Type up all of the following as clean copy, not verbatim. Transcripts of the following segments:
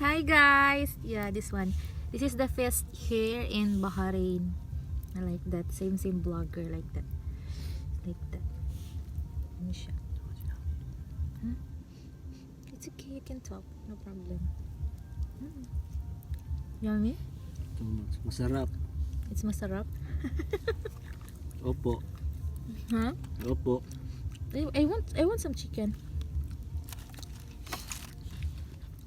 Hi guys! Yeah, this one. This is the fest here in Bahrain. I like that. Same blogger like that. Like that. Ano siya? Huh? It's okay, you can talk. No problem. Yummy? Masarap. It's masarap? Opo. Huh? Opo. I want some chicken.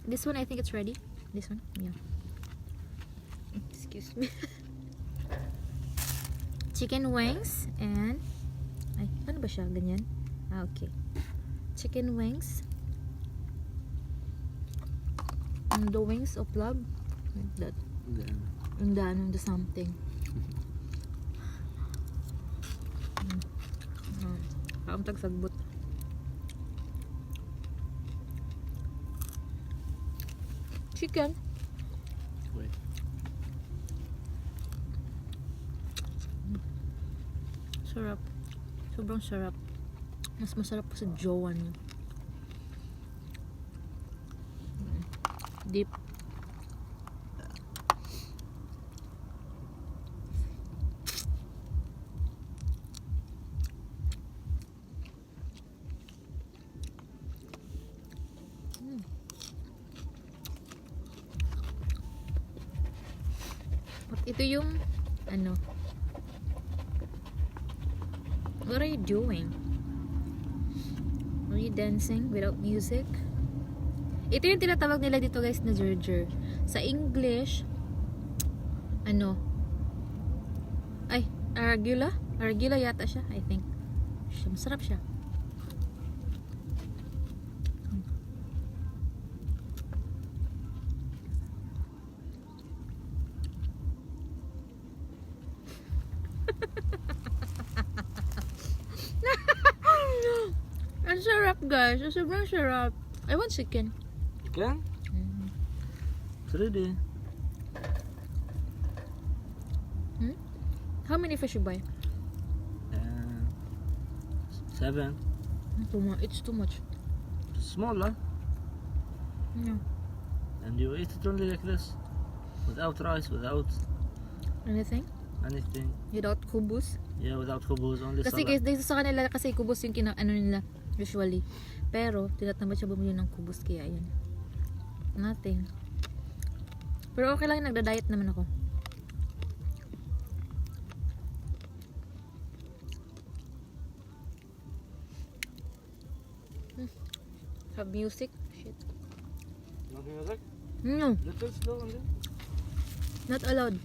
This one, I think it's ready. This one, yeah. Excuse me. Chicken wings and ay, ano ba siya? Ganyan? Ah, okay. Chicken wings. And the wings of love. Like that. And the something. Kaamtag sagbot. Chicken. Wait. Sarap. Sobrang sarap. Mas masarap pa sa jowa niyo. Deep. Ito yung ano, what are you doing? Are you dancing without music? Ito yung tinatawag nila dito guys na gerger. Sa English, ano, ay, arugula yata siya, I think. Masarap siya. Ang sarap guys, sobrang sarap. I want chicken. Chicken? It's ready. How many fish you buy? 7. It's too much. Small, huh? Yeah. And you eat it only like this, without rice, without Anything? anything. Without kubus? Yeah, without kubus, only Kasi salad. guys, dito sa kanila kasi kubus yung ano nila usually. Pero tinatamad siya bumili ng kubus kaya yan. Nothing. Pero okay lang, nagda-diet naman ako. Have music? Shit. Want music? No, Little slow on this. not allowed.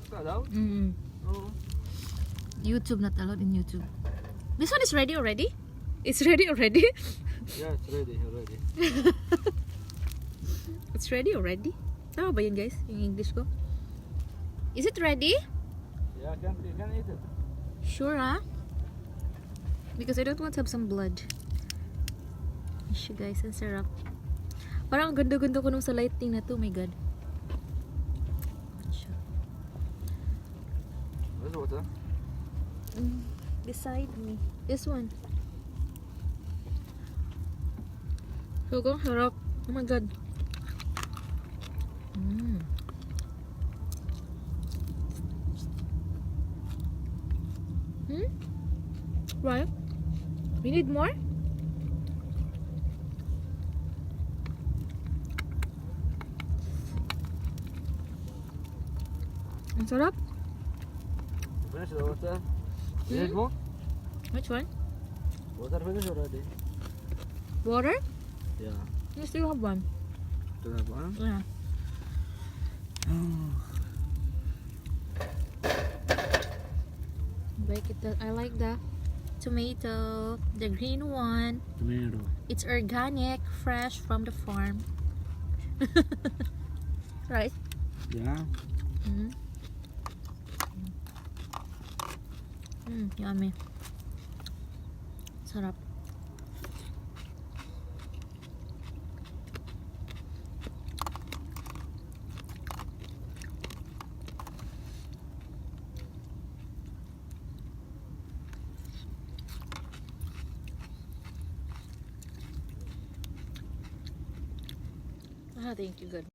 It's not allowed? Oh. YouTube not allowed in YouTube. This one is ready already? It's ready already? Yeah, it's ready already. It's ready already? Tama ba yun guys? Yung English ko? Is it ready? Yeah, you can eat it. Sure ah? Because I don't want to have some blood. Gosh, guys, ang sarap. Parang ang ganda-ganda ko nung sa lighting na to. Oh my god. Where's the water? Beside me. This one. Sobrang sarap. Oh my god. Right? We need more? Ang sarap. Finish the water. You need more? Which one? Water finish already. Water? Yeah. You still have one. To that one? Yeah. I like the tomato, the green one. Tomato. It's organic, fresh from the farm. Right? Yeah. Yummy. Sarap. Thank you. Good.